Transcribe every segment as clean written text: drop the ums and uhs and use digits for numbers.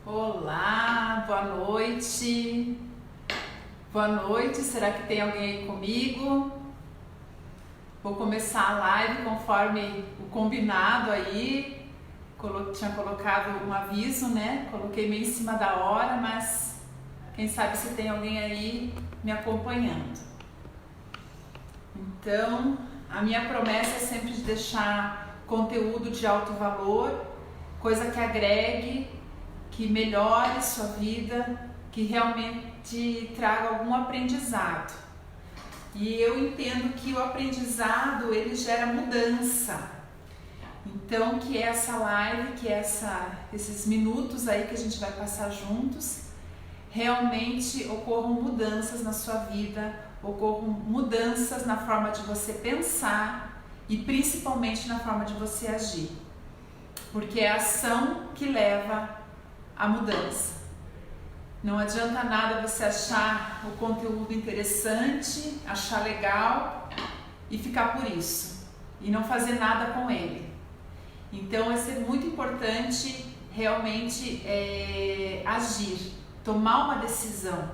Olá, boa noite. Boa noite, será que tem alguém aí comigo? Vou começar a live conforme o combinado aí. Tinha colocado um aviso, né? Coloquei meio em cima da hora, mas quem sabe se tem alguém aí me acompanhando. Então, a minha promessa é sempre de deixar conteúdo de alto valor, coisa que agregue, que melhore sua vida, que realmente traga algum aprendizado. E eu entendo que o aprendizado, ele gera mudança. Então, que essa live, que esses minutos aí que a gente vai passar juntos, realmente ocorram mudanças na sua vida, ocorram mudanças na forma de você pensar e principalmente na forma de você agir. Porque é a ação que leva a mudança. Não adianta nada você achar o conteúdo interessante, achar legal e ficar por isso e não fazer nada com ele. Então vai ser muito importante realmente agir, tomar uma decisão.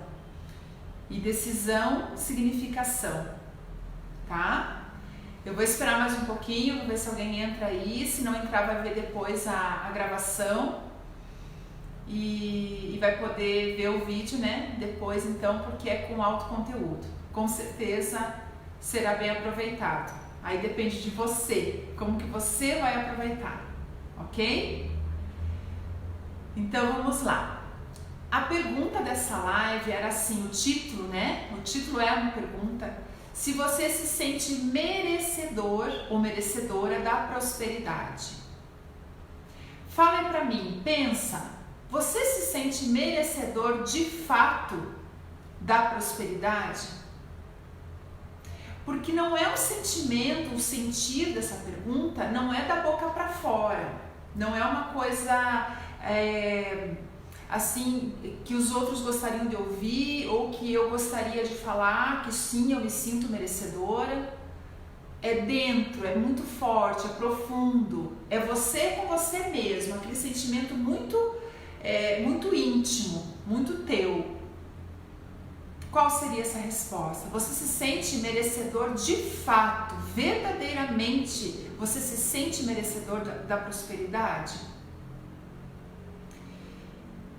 E decisão significa ação, tá? Eu vou esperar mais um pouquinho, vou ver se alguém entra aí, se não entrar vai ver depois a gravação. E vai poder ver o vídeo, né, depois então, porque é com alto conteúdo. Com certeza será bem aproveitado. Aí depende de você, como que você vai aproveitar, ok? Então vamos lá. A pergunta dessa live era assim, o título, né? O título é uma pergunta: se você se sente merecedor ou merecedora da prosperidade. Fala pra mim, pensa. Você se sente merecedor de fato da prosperidade? Porque não é um sentimento, o sentir dessa pergunta não é da boca para fora, não é uma coisa assim que os outros gostariam de ouvir ou que eu gostaria de falar que sim, eu me sinto merecedora. É dentro, é muito forte, é profundo, é você com você mesmo, aquele sentimento muito íntimo, muito teu. Qual seria essa resposta? Você se sente merecedor de fato, verdadeiramente, você se sente merecedor da prosperidade?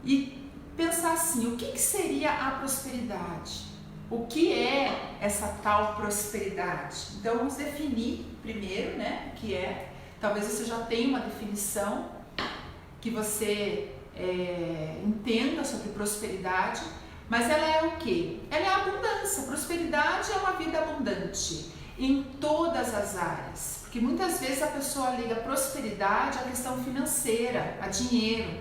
E pensar assim, o que seria a prosperidade? O que é essa tal prosperidade? Então vamos definir primeiro, né, o que é. Talvez você já tenha uma definição que você entenda sobre prosperidade, mas ela é o quê? Ela é a abundância. Prosperidade é uma vida abundante em todas as áreas, porque muitas vezes a pessoa liga prosperidade à questão financeira, a dinheiro,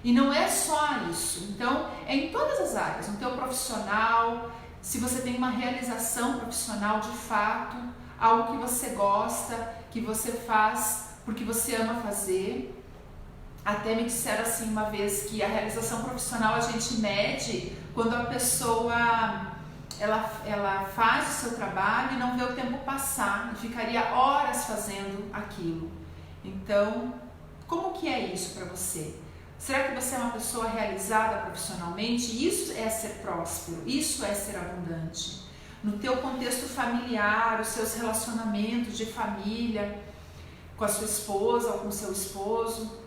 e não é só isso. Então é em todas as áreas, no teu profissional, se você tem uma realização profissional de fato, algo que você gosta, que você faz porque você ama fazer. Até me disseram assim uma vez que a realização profissional a gente mede quando a pessoa ela faz o seu trabalho e não vê o tempo passar e ficaria horas fazendo aquilo. Então, como que é isso para você? Será que você é uma pessoa realizada profissionalmente? Isso é ser próspero, isso é ser abundante. No teu contexto familiar, os seus relacionamentos de família, com a sua esposa ou com o seu esposo,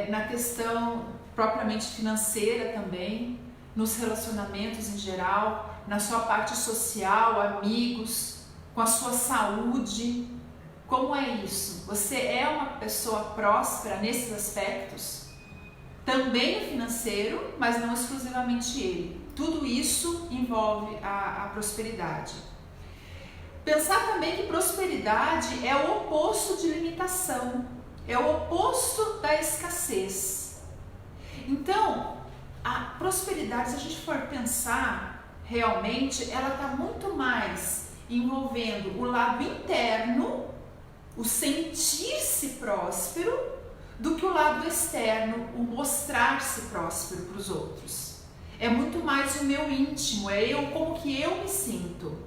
na questão propriamente financeira também, nos relacionamentos em geral, na sua parte social, amigos, com a sua saúde. Como é isso? Você é uma pessoa próspera nesses aspectos? Também no financeiro, mas não exclusivamente ele. Tudo isso envolve a prosperidade. Pensar também que prosperidade é o oposto de limitação. É o oposto da escassez. Então, a prosperidade, se a gente for pensar, realmente, ela está muito mais envolvendo o lado interno, o sentir-se próspero, do que o lado externo, o mostrar-se próspero para os outros. É muito mais o meu íntimo, é eu, como que eu me sinto.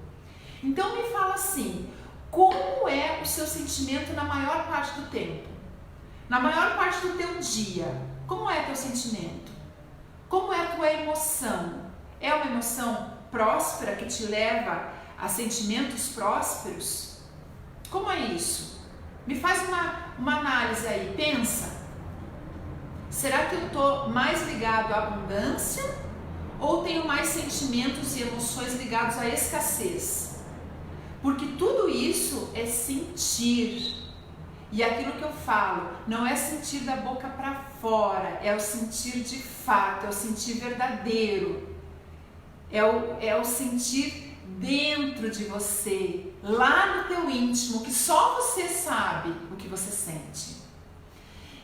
Então me fala assim, como é o seu sentimento na maior parte do tempo? Na maior parte do teu dia, como é teu sentimento? Como é a tua emoção? É uma emoção próspera que te leva a sentimentos prósperos? Como é isso? Me faz uma análise aí, pensa. Será que eu estou mais ligado à abundância ou tenho mais sentimentos e emoções ligados à escassez? Porque tudo isso é sentir. E aquilo que eu falo, não é sentir da boca para fora, é o sentir de fato, é o sentir verdadeiro. É o sentir dentro de você, lá no teu íntimo, que só você sabe o que você sente.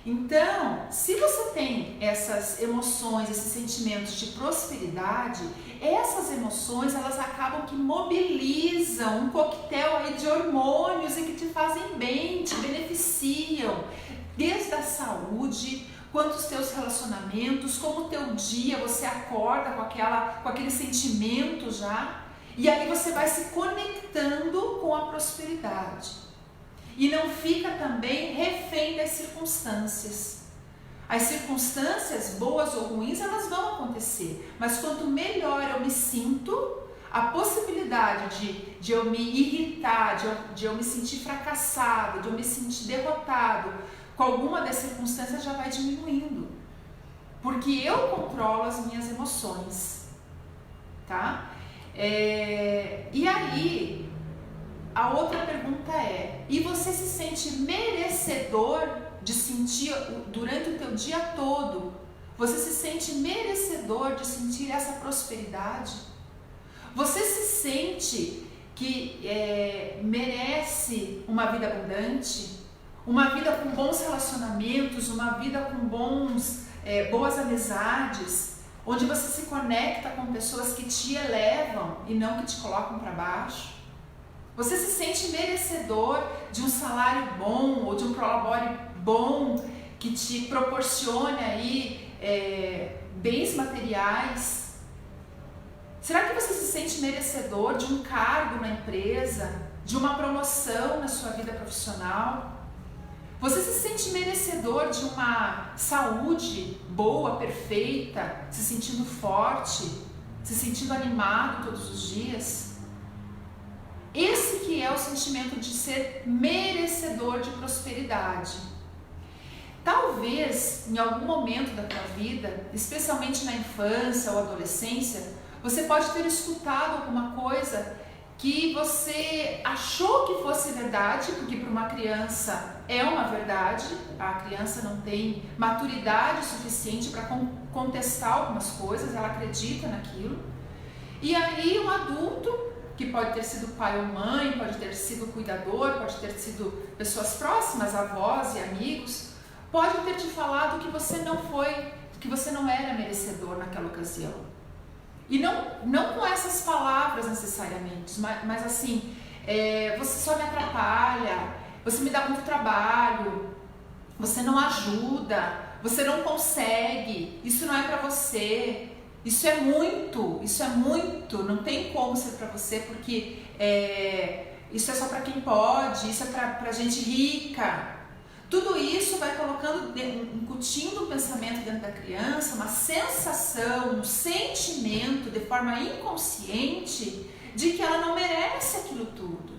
Então, se você tem essas emoções, esses sentimentos de prosperidade, essas emoções, elas acabam que mobilizam um coquetel aí de hormônios e que te fazem bem, te beneficiam, desde a saúde, quanto os teus relacionamentos, como o teu dia, você acorda com aquele sentimento já, e aí você vai se conectando com a prosperidade. E não fica também refém das circunstâncias. As circunstâncias, boas ou ruins, elas vão acontecer. Mas quanto melhor eu me sinto, a possibilidade de eu me irritar, de eu me sentir fracassado, de eu me sentir derrotado com alguma das circunstâncias já vai diminuindo. Porque eu controlo as minhas emoções. Tá? E aí, a outra pergunta é, e você se sente merecedor de sentir durante o teu dia todo? Você se sente merecedor de sentir essa prosperidade? Você se sente que merece uma vida abundante? Uma vida com bons relacionamentos, uma vida com boas amizades, onde você se conecta com pessoas que te elevam e não que te colocam para baixo? Você se sente merecedor de um salário bom ou de um prolabore bom que te proporcione aí bens materiais? Será que você se sente merecedor de um cargo na empresa, de uma promoção na sua vida profissional? Você se sente merecedor de uma saúde boa, perfeita, se sentindo forte, se sentindo animado todos os dias? Esse que é o sentimento de ser merecedor de prosperidade. Talvez, em algum momento da tua vida, especialmente na infância ou adolescência, você pode ter escutado alguma coisa que você achou que fosse verdade, porque para uma criança é uma verdade, a criança não tem maturidade suficiente para contestar algumas coisas, ela acredita naquilo. E aí um adulto, que pode ter sido pai ou mãe, pode ter sido cuidador, pode ter sido pessoas próximas, avós e amigos, pode ter te falado que você não era merecedor naquela ocasião. E não com essas palavras necessariamente, mas assim, você só me atrapalha, você me dá muito trabalho, você não ajuda, você não consegue, isso não é para você. Isso é muito, não tem como ser para você, porque isso é só para quem pode, isso é para gente rica. Tudo isso vai colocando, incutindo um pensamento dentro da criança, uma sensação, um sentimento de forma inconsciente de que ela não merece aquilo tudo.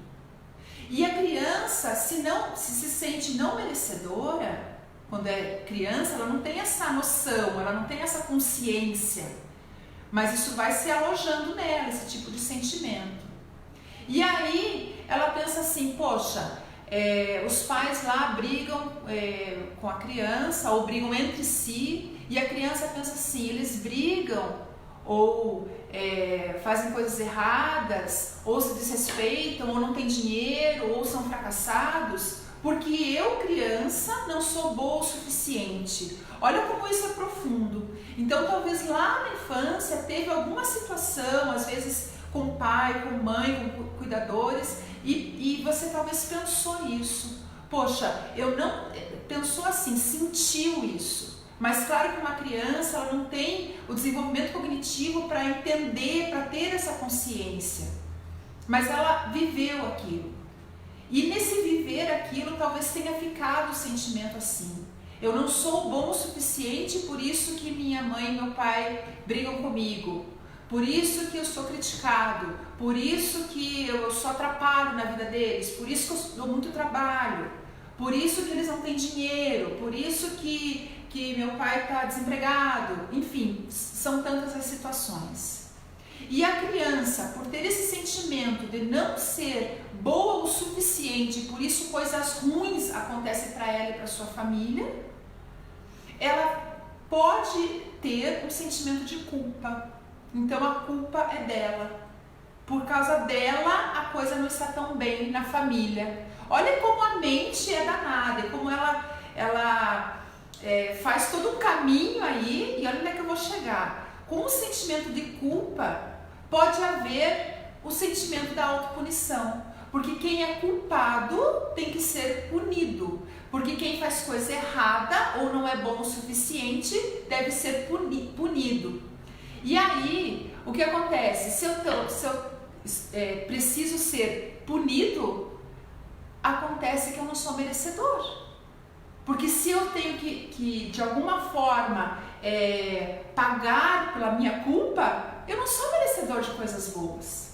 E a criança, se sente não merecedora, quando é criança, ela não tem essa noção, ela não tem essa consciência. Mas isso vai se alojando nela, esse tipo de sentimento. E aí ela pensa assim, poxa, os pais lá brigam com a criança ou brigam entre si, e a criança pensa assim, eles brigam ou fazem coisas erradas, ou se desrespeitam, ou não têm dinheiro, ou são fracassados, porque eu, criança, não sou boa o suficiente. Olha como isso é profundo. Então, talvez lá na infância teve alguma situação, às vezes com pai, com mãe, com cuidadores, e você talvez pensou isso. Poxa, pensou assim, sentiu isso. Mas claro que uma criança, ela não tem o desenvolvimento cognitivo para entender, para ter essa consciência. Mas ela viveu aquilo. E nesse viver aquilo, talvez tenha ficado o sentimento assim. Eu não sou bom o suficiente, por isso que minha mãe e meu pai brigam comigo. Por isso que eu sou criticado. Por isso que eu só atrapalho na vida deles. Por isso que eu dou muito trabalho. Por isso que eles não têm dinheiro. Por isso que meu pai está desempregado. Enfim, são tantas as situações. E a criança, por ter esse sentimento de não ser boa o suficiente, por isso coisas ruins acontecem para ela e para sua família, ela pode ter um sentimento de culpa. Então a culpa é dela. Por causa dela, a coisa não está tão bem na família. Olha como a mente é danada, como ela faz todo um caminho aí, e olha onde é que eu vou chegar. Com o sentimento de culpa, pode haver o sentimento da autopunição. Porque quem é culpado tem que ser punido. Porque quem faz coisa errada ou não é bom o suficiente deve ser punido. E aí, o que acontece? Se eu preciso ser punido, acontece que eu não sou merecedor. Porque se eu tenho que de alguma forma, pagar pela minha culpa, eu não sou merecedor de coisas boas.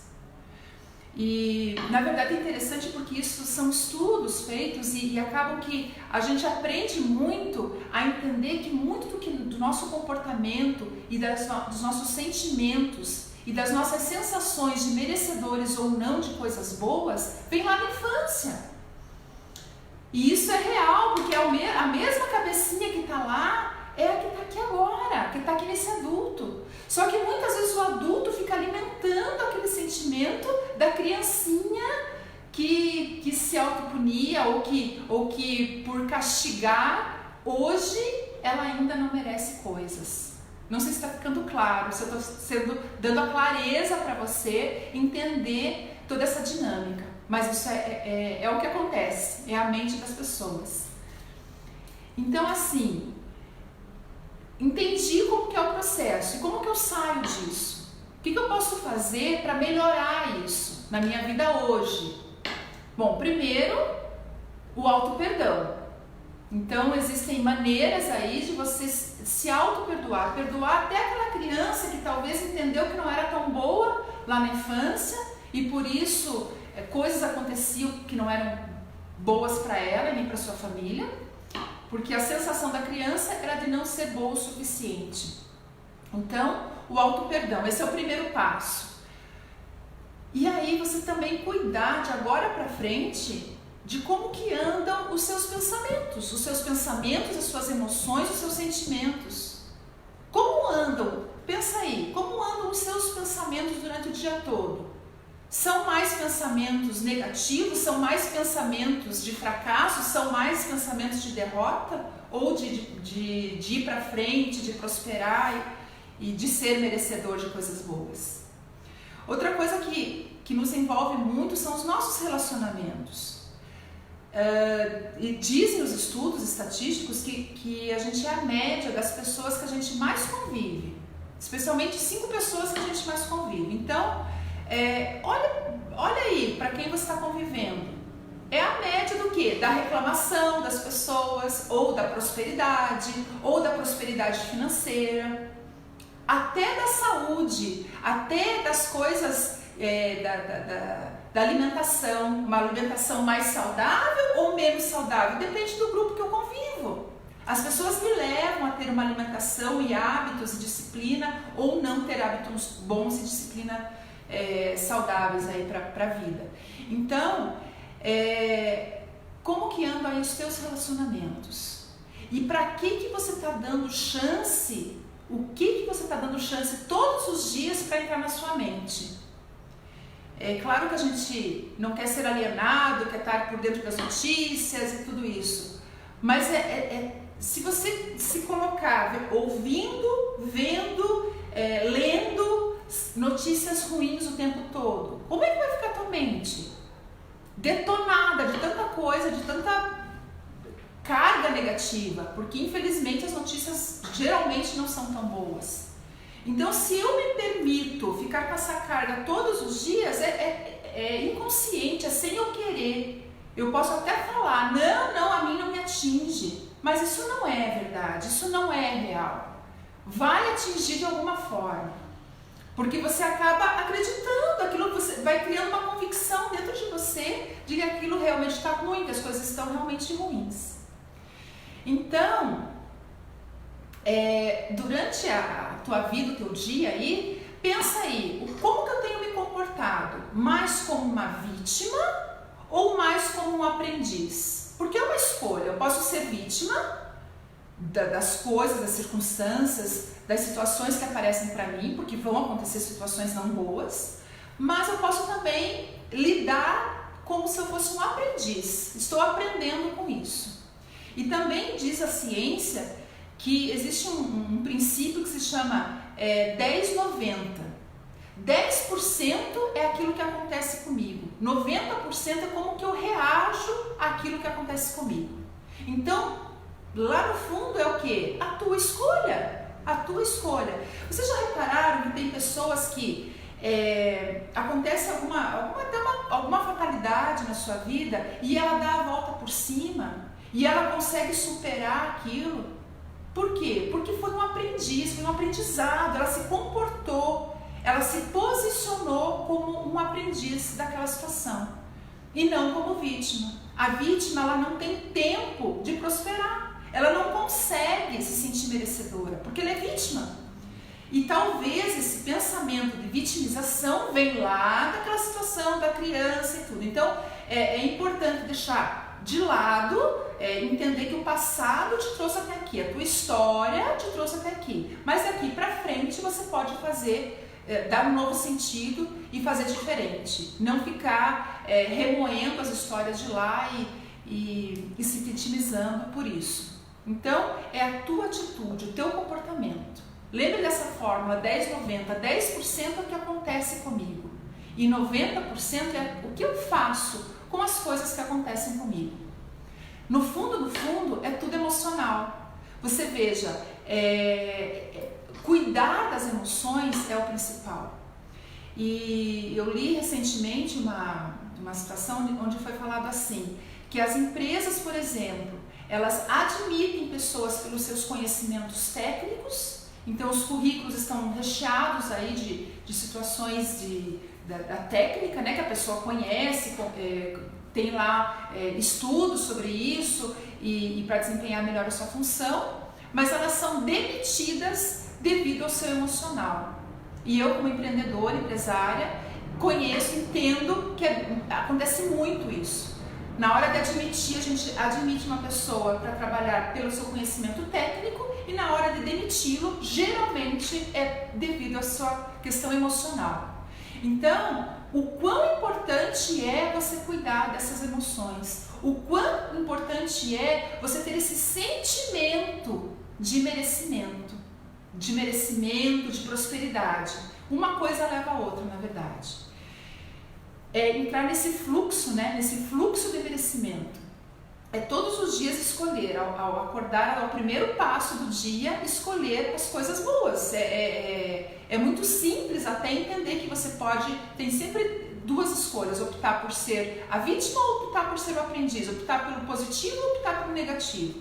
E na verdade é interessante porque isso são estudos feitos e acabam que a gente aprende muito a entender que muito do nosso comportamento e dos nossos sentimentos e das nossas sensações de merecedores ou não de coisas boas vem lá da infância. E isso é real, porque a mesma cabecinha que está lá é a que está aqui agora, que está aqui nesse adulto. Só que muitas vezes o adulto fica alimentando aquele sentimento da criancinha que se autopunia ou que por castigar, hoje ela ainda não merece coisas. Não sei se está ficando claro, se eu estou dando a clareza para você entender toda essa dinâmica. Mas isso é o que acontece, é a mente das pessoas. Então, assim, entendi como que é o processo e como que eu saio disso. O que eu posso fazer para melhorar isso na minha vida hoje? Bom, primeiro, o auto-perdão. Então, existem maneiras aí de você se auto-perdoar. Perdoar até aquela criança que talvez entendeu que não era tão boa lá na infância e por isso coisas aconteciam que não eram boas para ela e nem para sua família. Porque a sensação da criança era de não ser boa o suficiente. Então, o auto-perdão, esse é o primeiro passo. E aí você também cuidar de agora para frente de como que andam os seus pensamentos, as suas emoções, os seus sentimentos. Como andam? Pensa aí, como andam os seus pensamentos durante o dia todo? São mais pensamentos negativos? São mais pensamentos de fracasso? São mais pensamentos de derrota? Ou de ir para frente, de prosperar e de ser merecedor de coisas boas? Outra coisa que nos envolve muito são os nossos relacionamentos. E dizem os estudos estatísticos que a gente é a média das pessoas que a gente mais convive. Especialmente 5 pessoas que a gente mais convive. Então, olha aí para quem você está convivendo. É a média do quê? Da reclamação das pessoas, ou da prosperidade financeira, até da saúde, até das coisas da alimentação, uma alimentação mais saudável ou menos saudável, depende do grupo que eu convivo. As pessoas me levam a ter uma alimentação e hábitos e disciplina, ou não ter hábitos bons e disciplina saudáveis aí para a vida. Então, como que andam aí os teus relacionamentos? E para que você está dando chance? O que você está dando chance todos os dias para entrar na sua mente? É claro que a gente não quer ser alienado, quer estar por dentro das notícias e tudo isso. Mas se você se colocar ouvindo, vendo, lendo notícias ruins o tempo todo, como é que vai ficar a tua mente? Detonada de tanta coisa, de tanta carga negativa, porque infelizmente as notícias geralmente não são tão boas. Então, se eu me permito ficar com essa carga todos os dias, é inconsciente, é sem eu querer. Eu posso até falar, não, a mim não me atinge, mas isso não é verdade, isso não é real. Vai atingir de alguma forma, porque você acaba acreditando, aquilo você vai criando uma convicção dentro de você de que aquilo realmente está ruim, que as coisas estão realmente ruins. Então, durante a tua vida, o teu dia aí, pensa aí, como que eu tenho me comportado? Mais como uma vítima ou mais como um aprendiz? Porque é uma escolha, eu posso ser vítima das coisas, das circunstâncias, das situações que aparecem para mim, porque vão acontecer situações não boas, mas eu posso também lidar como se eu fosse um aprendiz, estou aprendendo com isso. E também diz a ciência que existe um princípio que se chama 10-90. 10% é aquilo que acontece comigo, 90% é como que eu reajo àquilo que acontece comigo. Então, lá no fundo é o quê? A tua escolha, a tua escolha. Vocês já repararam que tem pessoas que acontece alguma fatalidade na sua vida e ela dá a volta por cima e ela consegue superar aquilo? Por quê? Porque foi um aprendiz, foi um aprendizado, ela se comportou, ela se posicionou como um aprendiz daquela situação e não como vítima. A vítima, ela não tem tempo de prosperar, ela não consegue se sentir merecedora, porque ela é vítima. E talvez esse pensamento de vitimização vem lá daquela situação da criança e tudo. Então, é importante deixar de lado, entender que o passado te trouxe até aqui, a tua história te trouxe até aqui. Mas daqui para frente você pode fazer, dar um novo sentido e fazer diferente. Não ficar remoendo as histórias de lá e se vitimizando por isso. Então, é a tua atitude, o teu comportamento. Lembre dessa fórmula 10-90, 10% é o que acontece comigo e 90% é o que eu faço com as coisas que acontecem comigo. No fundo, é tudo emocional. Você veja, cuidar das emoções é o principal. E eu li recentemente uma situação onde foi falado assim, que as empresas, por exemplo, elas admitem pessoas pelos seus conhecimentos técnicos. Então os currículos estão recheados aí de situações da técnica, né, que a pessoa conhece, tem lá estudos sobre isso e para desempenhar melhor a sua função, mas elas são demitidas devido ao seu emocional. E eu, como empreendedora, empresária, conheço, entendo que acontece muito isso. Na hora de admitir, a gente admite uma pessoa para trabalhar pelo seu conhecimento técnico e na hora de demiti-lo, geralmente é devido à sua questão emocional. Então, o quão importante é você cuidar dessas emoções, o quão importante é você ter esse sentimento de merecimento, de prosperidade. Uma coisa leva a outra, na verdade. Entrar nesse fluxo, né? Nesse fluxo de merecimento. Todos os dias escolher, ao acordar, ao primeiro passo do dia, escolher as coisas boas. É muito simples até entender que você tem sempre duas escolhas, optar por ser a vítima ou optar por ser o aprendiz, optar pelo positivo ou optar pelo negativo.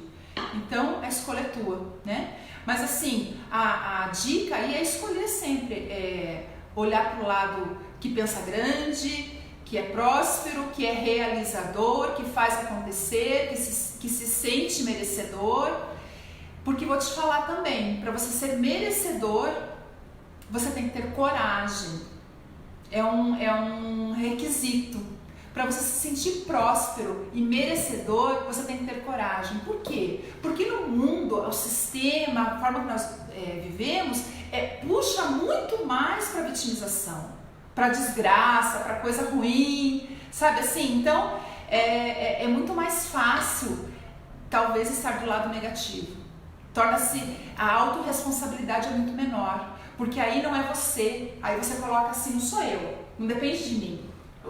Então, a escolha é tua, né? Mas assim, a dica aí é escolher sempre, olhar para o lado que pensa grande, que é próspero, que é realizador, que faz acontecer, que se sente merecedor. Porque vou te falar também, para você ser merecedor, você tem que ter coragem. É um requisito. Para você se sentir próspero e merecedor, você tem que ter coragem. Por quê? Porque no mundo, o sistema, a forma que nós vivemos, puxa muito mais para a vitimização, para desgraça, para coisa ruim, sabe assim? Então, é muito mais fácil, talvez, estar do lado negativo. Torna-se, a autorresponsabilidade é muito menor, porque aí não é você, aí você coloca assim, não sou eu, não depende de mim.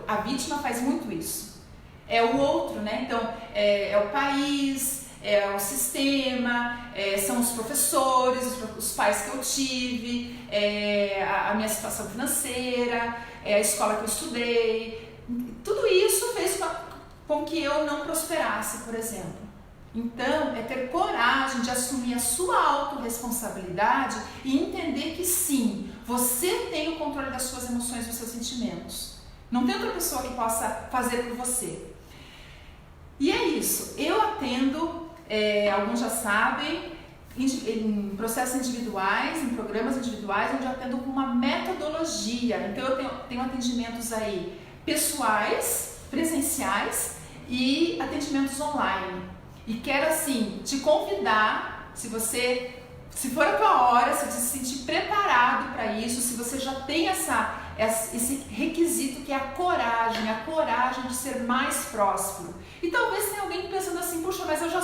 A vítima faz muito isso. É o outro, né? Então, é o país, é o sistema, são os professores, os pais que eu tive, a minha situação financeira, a escola que eu estudei. Tudo isso fez com que eu não prosperasse, por exemplo. Então, é ter coragem de assumir a sua autorresponsabilidade e entender que sim, você tem o controle das suas emoções, dos seus sentimentos. Não tem outra pessoa que possa fazer por você. E é isso. Eu atendo, alguns já sabem, em processos individuais, em programas individuais, onde eu atendo com uma metodologia. Então, eu tenho atendimentos aí pessoais, presenciais e atendimentos online. E quero, assim, te convidar, se for a tua hora, se você se sentir preparado para isso, se você já tem esse requisito que é a coragem de ser mais próspero. E talvez tenha alguém pensando assim, puxa, mas eu já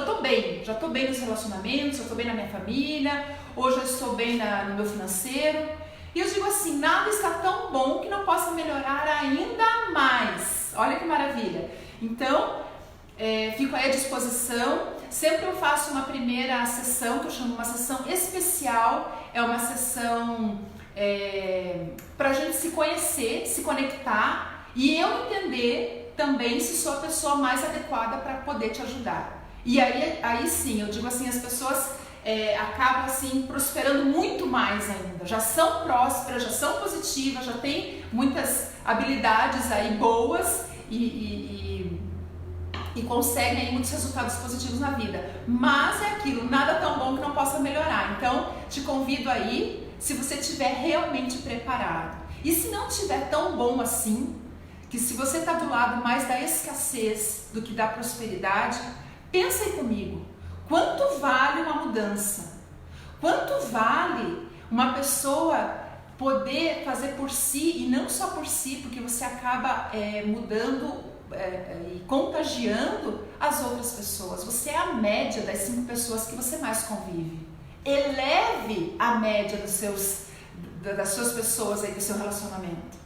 tô bem nos relacionamentos, já tô bem na minha família, hoje eu estou bem no meu financeiro. E eu digo assim, nada está tão bom que não possa melhorar ainda mais. Olha que maravilha. Então, fico aí à disposição. Sempre eu faço uma primeira sessão, que eu chamo uma sessão especial, é uma sessão para a gente se conhecer, se conectar e eu entender também se sou a pessoa mais adequada para poder te ajudar. E aí sim, eu digo assim, as pessoas acabam assim prosperando muito mais ainda, já são prósperas, já são positivas, já têm muitas habilidades aí boas e conseguem aí muitos resultados positivos na vida. Mas é aquilo, nada tão bom que não possa melhorar. Então, te convido aí, se você estiver realmente preparado. E se não estiver tão bom assim, que se você está do lado mais da escassez do que da prosperidade, pensa aí comigo, quanto vale uma mudança? Quanto vale uma pessoa poder fazer por si, e não só por si, porque você acaba mudando e contagiando as outras pessoas. Você é a média das 5 pessoas que você mais convive. Eleve a média das suas pessoas aí do seu relacionamento.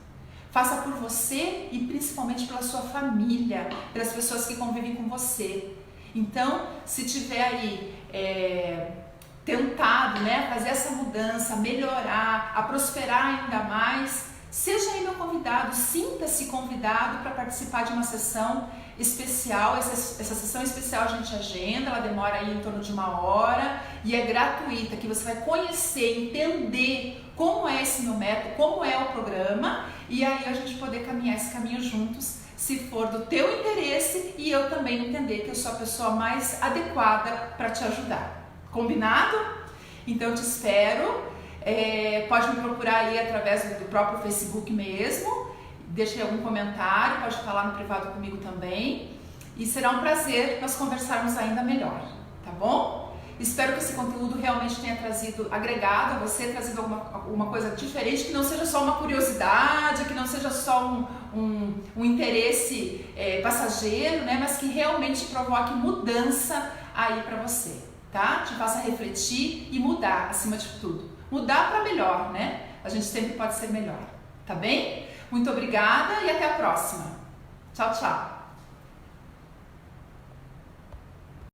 Faça por você e principalmente pela sua família, pelas pessoas que convivem com você. Então, se tiver aí tentado, né, fazer essa mudança, melhorar, a prosperar ainda mais, seja aí meu convidado, sinta-se convidado para participar de uma sessão especial. Essa sessão especial a gente agenda, ela demora aí em torno de 1 hora e é gratuita, que você vai conhecer, entender como é esse meu método, como é o programa, e aí a gente poder caminhar esse caminho juntos, se for do teu interesse e eu também entender que eu sou a pessoa mais adequada para te ajudar. Combinado? Então eu te espero. Pode me procurar aí através do próprio Facebook mesmo, deixe algum comentário, pode falar no privado comigo também e será um prazer nós conversarmos ainda melhor, tá bom? Espero que esse conteúdo realmente tenha agregado a você, trazido alguma coisa diferente, que não seja só uma curiosidade, que não seja só um interesse passageiro, né? Mas que realmente provoque mudança aí para você, tá? Te faça refletir e mudar acima de tudo. Mudar para melhor, né? A gente sempre pode ser melhor, tá bem? Muito obrigada e até a próxima. Tchau, tchau.